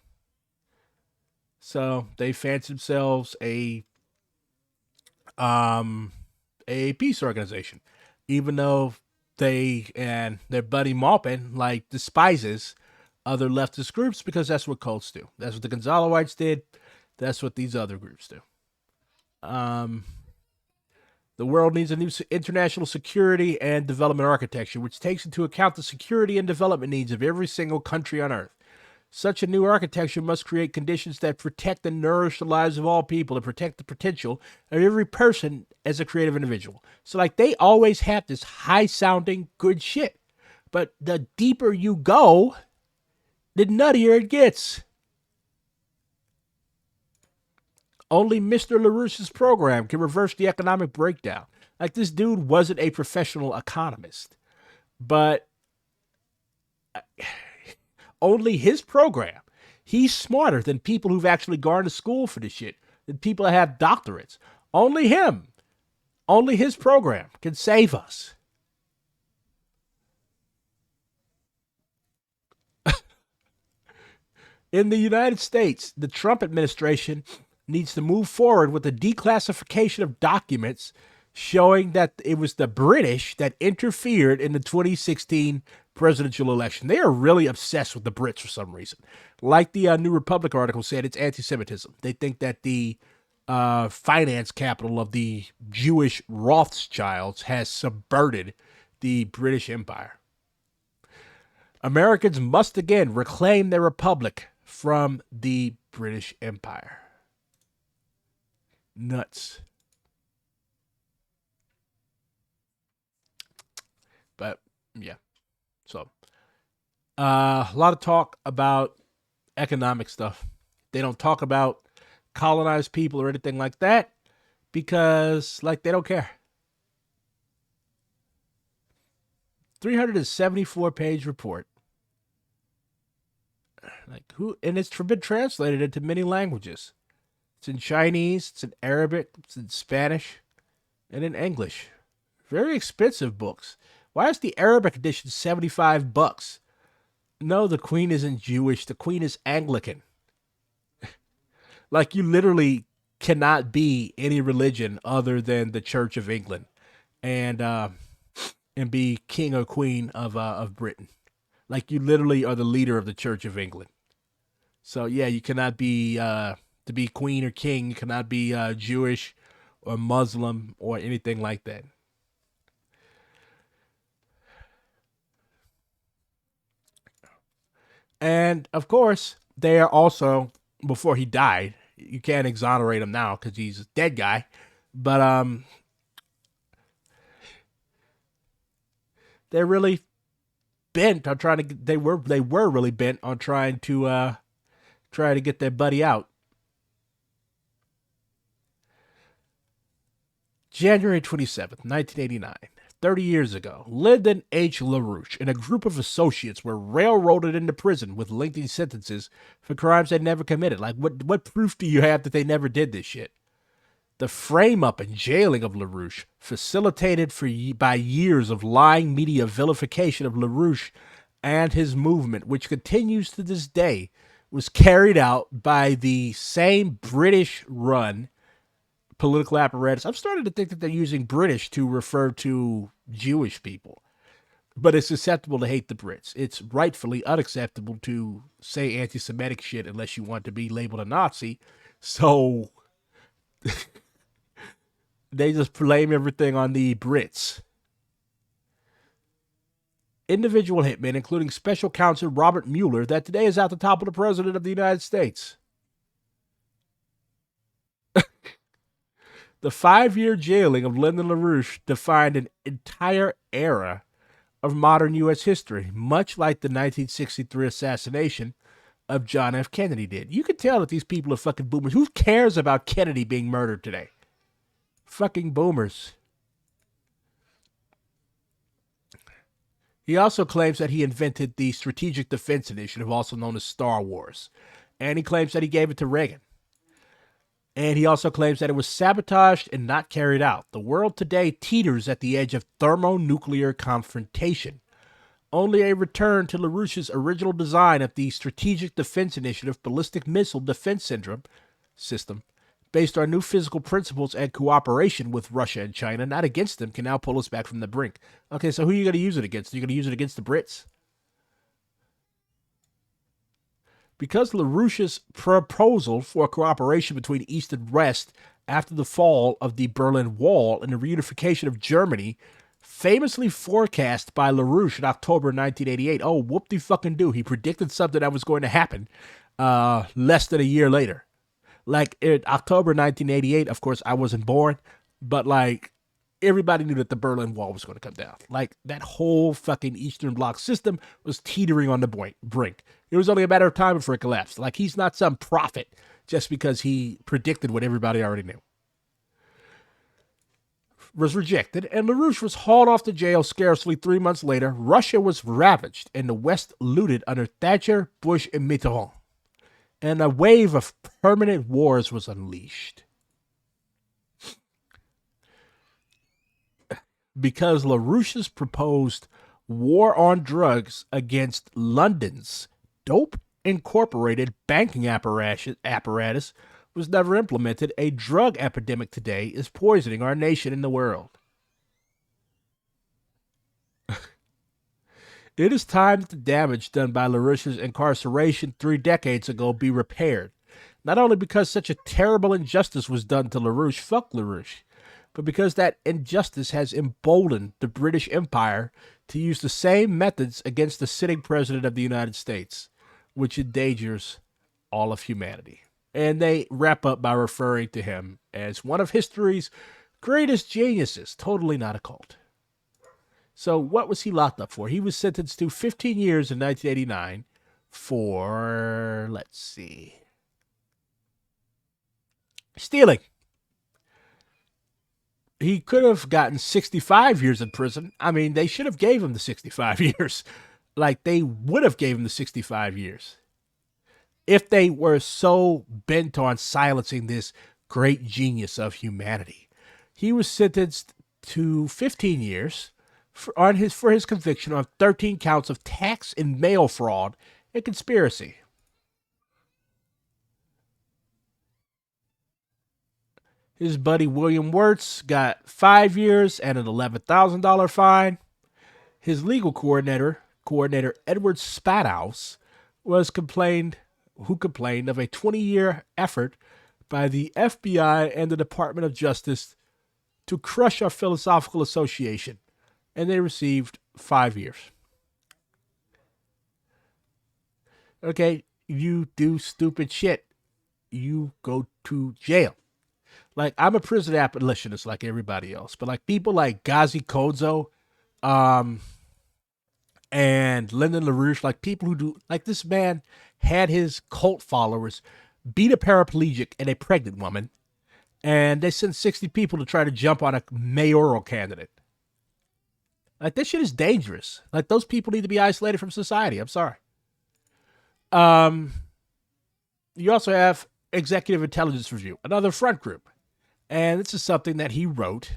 So they fancy themselves a peace organization, even though they and their buddy Maupin like despises other leftist groups because that's what cults do. That's what the Gonzaloites did. That's what these other groups do. The world needs a new international security and development architecture, which takes into account the security and development needs of every single country on Earth. Such a new architecture must create conditions that protect and nourish the lives of all people and protect the potential of every person as a creative individual. So, like, they always have this high-sounding good shit. But the deeper you go, the nuttier it gets. Only Mr. LaRouche's program can reverse the economic breakdown. Like, this dude wasn't a professional economist, but only his program. He's smarter than people who've actually gone to school for this shit, than people that have doctorates. Only him, only his program can save us. In the United States, the Trump administration needs to move forward with the declassification of documents showing that it was the British that interfered in the 2016 presidential election. They are really obsessed with the Brits for some reason. Like the New Republic article said, it's anti-Semitism. They think that the finance capital of the Jewish Rothschilds has subverted the British Empire. Americans must again reclaim their republic from the British Empire. Nuts. But yeah, so a lot of talk about economic stuff. They don't talk about colonized people or anything like that because, like, they don't care. 374-page report. Like, who? And it's been translated into many languages. It's in Chinese, it's in Arabic, it's in Spanish, and in English. Very expensive books. Why is the Arabic edition $75? No, the Queen isn't Jewish. The Queen is Anglican. Like, you literally cannot be any religion other than the Church of England, and be king or queen of Britain. Like, you literally are the leader of the Church of England. So yeah, you cannot be to be queen or king. You cannot be Jewish or Muslim or anything like that. And of course, they are also, before he died, you can't exonerate him now because he's a dead guy. But they're really bent on trying to. They were really bent on try to get their buddy out. January 27th, 1989. 30 years ago, Lyndon H. LaRouche and a group of associates were railroaded into prison with lengthy sentences for crimes they'd never committed. Like, what proof do you have that they never did this shit? The frame-up and jailing of LaRouche, facilitated by years of lying media vilification of LaRouche and his movement, which continues to this day, was carried out by the same British-run political apparatus. I'm starting to think that they're using British to refer to Jewish people, but it's acceptable to hate the Brits. It's rightfully unacceptable to say anti-Semitic shit unless you want to be labeled a Nazi. So they just blame everything on the Brits. Individual hitmen, including Special Counsel Robert Mueller, that today is at the top of the President of the United States. The 5-year jailing of Lyndon LaRouche defined an entire era of modern U.S. history, much like the 1963 assassination of John F. Kennedy did. You can tell that these people are fucking boomers. Who cares about Kennedy being murdered today? Fucking boomers. He also claims that he invented the Strategic Defense Initiative, also known as Star Wars. And he claims that he gave it to Reagan. And he also claims that it was sabotaged and not carried out. The world today teeters at the edge of thermonuclear confrontation. Only a return to LaRouche's original design of the Strategic Defense Initiative ballistic missile defense system, based on new physical principles and cooperation with Russia and China, not against them, can now pull us back from the brink. Okay, so who are you going to use it against? Are you going to use it against the Brits? Because LaRouche's proposal for cooperation between East and West after the fall of the Berlin Wall and the reunification of Germany, famously forecast by LaRouche in October 1988. Oh, whoop-de-fucking-do. He predicted something that was going to happen less than a year later. Like, in October 1988, of course, I wasn't born, but, like, everybody knew that the Berlin Wall was going to come down. Like, that whole fucking Eastern Bloc system was teetering on the brink. It was only a matter of time before it collapsed. Like, he's not some prophet just because he predicted what everybody already knew. Was rejected, and LaRouche was hauled off to jail scarcely 3 months later. Russia was ravaged, and the West looted under Thatcher, Bush, and Mitterrand. And a wave of permanent wars was unleashed. Because LaRouche's proposed war on drugs against London's Dope Incorporated banking apparatus was never implemented, a drug epidemic today is poisoning our nation and the world. It is time that the damage done by LaRouche's incarceration 3 decades ago be repaired. Not only because such a terrible injustice was done to LaRouche, fuck LaRouche, but because that injustice has emboldened the British Empire to use the same methods against the sitting president of the United States, which endangers all of humanity. And they wrap up by referring to him as one of history's greatest geniuses, totally not a cult. So what was he locked up for? He was sentenced to 15 years in 1989 for, let's see, stealing. He could have gotten 65 years in prison. I mean, they should have gave him the 65 years. Like, they would have gave him the 65 years. If they were so bent on silencing this great genius of humanity. He was sentenced to 15 years for his conviction on 13 counts of tax and mail fraud and conspiracy. His buddy William Wirtz got 5 years and an $11,000 fine. His legal coordinator Edward Spathouse, who complained of a 20-year effort by the FBI and the Department of Justice to crush our philosophical association, and they received 5 years. Okay, you do stupid shit, you go to jail. Like, I'm a prison abolitionist like everybody else, but like people like Ghazi Kodzo, and Lyndon LaRouche, like people who do, like this man had his cult followers beat a paraplegic and a pregnant woman, and they sent 60 people to try to jump on a mayoral candidate. Like, this shit is dangerous. Like, those people need to be isolated from society. I'm sorry. You also have Executive Intelligence Review, another front group. And this is something that he wrote.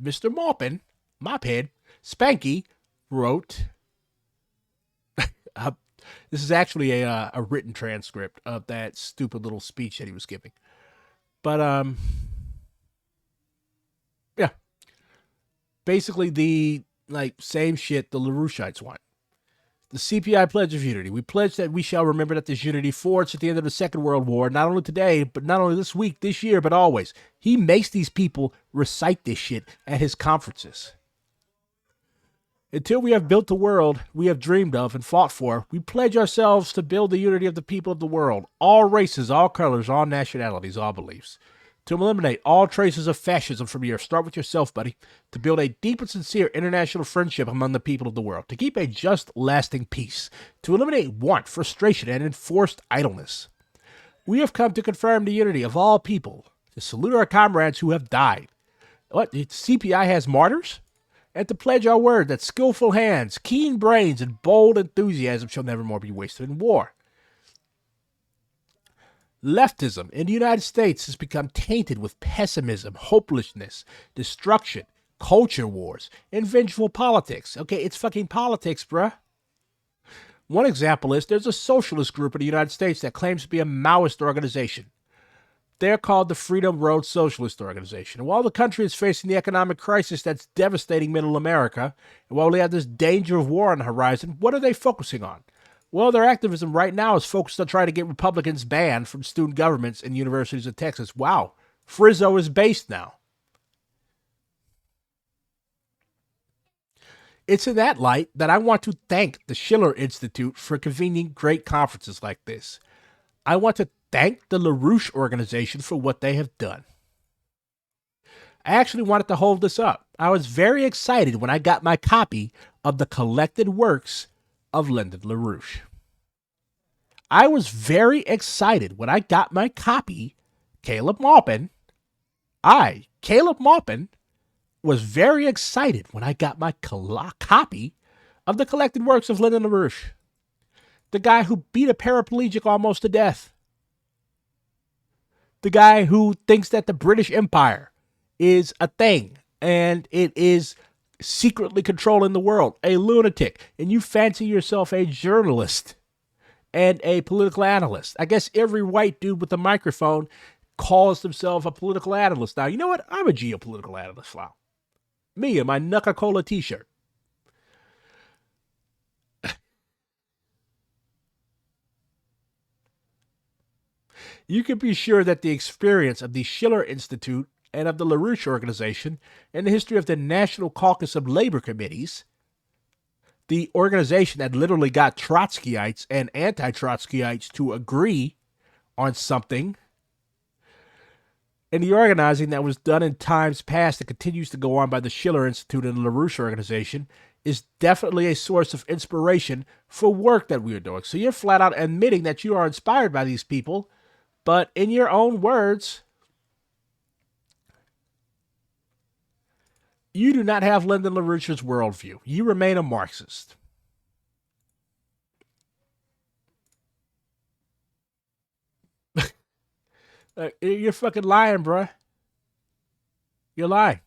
Mr. Mophead, Spanky, wrote. This is actually a written transcript of that stupid little speech that he was giving. But, yeah. Basically the, same shit the LaRoucheites want. The CPI Pledge of Unity. We pledge that we shall remember that this unity forged at the end of the Second World War, not only today, but not only this week, this year, but always. He makes these people recite this shit at his conferences. Until we have built the world we have dreamed of and fought for, we pledge ourselves to build the unity of the people of the world, all races, all colors, all nationalities, all beliefs. To eliminate all traces of fascism from here. Start with yourself, buddy. To build a deep and sincere international friendship among the people of the world. To keep a just, lasting peace. To eliminate want, frustration, and enforced idleness. We have come to confirm the unity of all people. To salute our comrades who have died. What? The CPI has martyrs? And to pledge our word that skillful hands, keen brains, and bold enthusiasm shall never more be wasted in war. Leftism in the United States has become tainted with pessimism, hopelessness, destruction, culture wars, and vengeful politics. Okay, it's fucking politics, bruh. One example is there's a socialist group in the United States that claims to be a Maoist organization. They're called the Freedom Road Socialist Organization. And while the country is facing the economic crisis that's devastating middle America, and while they have this danger of war on the horizon, what are they focusing on? Well, their activism right now is focused on trying to get Republicans banned from student governments and universities in Texas. Wow, Frizzo is based now. It's in that light that I want to thank the Schiller Institute for convening great conferences like this. I want to thank the LaRouche organization for what they have done. I actually wanted to hold this up. I was very excited when I got my copy of the collected works of Lyndon LaRouche. I was very excited when I got my copy. Caleb Maupin was very excited when I got my copy of the collected works of Lyndon LaRouche. The guy who beat a paraplegic almost to death. The guy who thinks that the British Empire is a thing and it is secretly controlling the world, a lunatic, and you fancy yourself a journalist and a political analyst. I guess every white dude with a microphone calls himself a political analyst. Now, you know what? I'm a geopolitical analyst now. Me and my Nuka-Cola t-shirt. You can be sure that the experience of the Schiller Institute and of the LaRouche organization and the history of the National Caucus of Labor Committees, the organization that literally got Trotskyites and anti-Trotskyites to agree on something, and the organizing that was done in times past that continues to go on by the Schiller Institute and the LaRouche organization is definitely a source of inspiration for work that we are doing. So you're flat out admitting that you are inspired by these people, but in your own words, you do not have Lyndon LaRouche's worldview. You remain a Marxist. You're fucking lying, bruh. You're lying.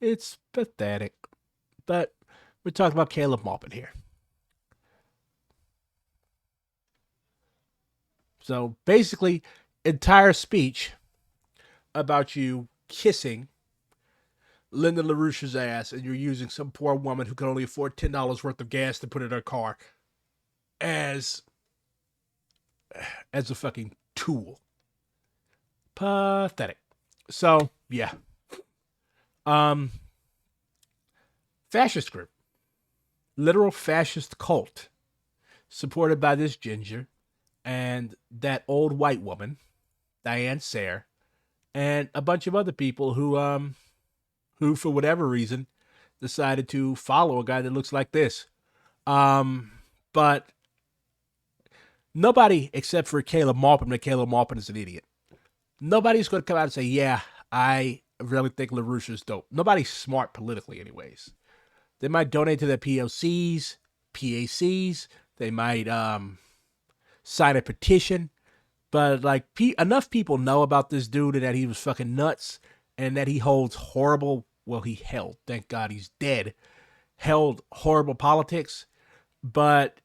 It's pathetic. But we're talking about Caleb Maupin here. So basically, entire speech about you kissing Lyndon LaRouche's ass, and you're using some poor woman who can only afford $10 worth of gas to put in her car as a fucking tool. Pathetic. So yeah. Fascist group, literal fascist cult, supported by this ginger and that old white woman, Diane Sayre, and a bunch of other people who for whatever reason decided to follow a guy that looks like this. But nobody except for Caleb Maupin, that Caleb Maupin is an idiot. Nobody's going to come out and say, yeah, I really think LaRouche is dope. Nobody's smart politically anyways. They might donate to their POCs, PACs. They might sign a petition. But like enough people know about this dude and that he was fucking nuts and that he holds horrible, well, he held, thank God he's dead, held horrible politics. But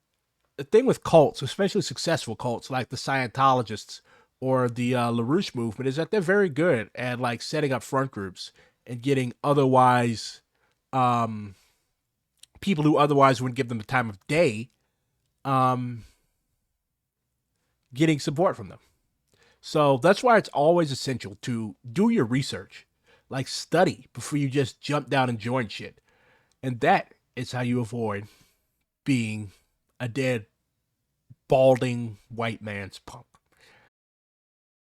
the thing with cults, especially successful cults like the Scientologists or the LaRouche movement, is that they're very good at like setting up front groups and getting otherwise people who otherwise wouldn't give them the time of day getting support from them. So that's why it's always essential to do your research, like study before you just jump down and join shit. And that is how you avoid being a dead, balding white man's punk.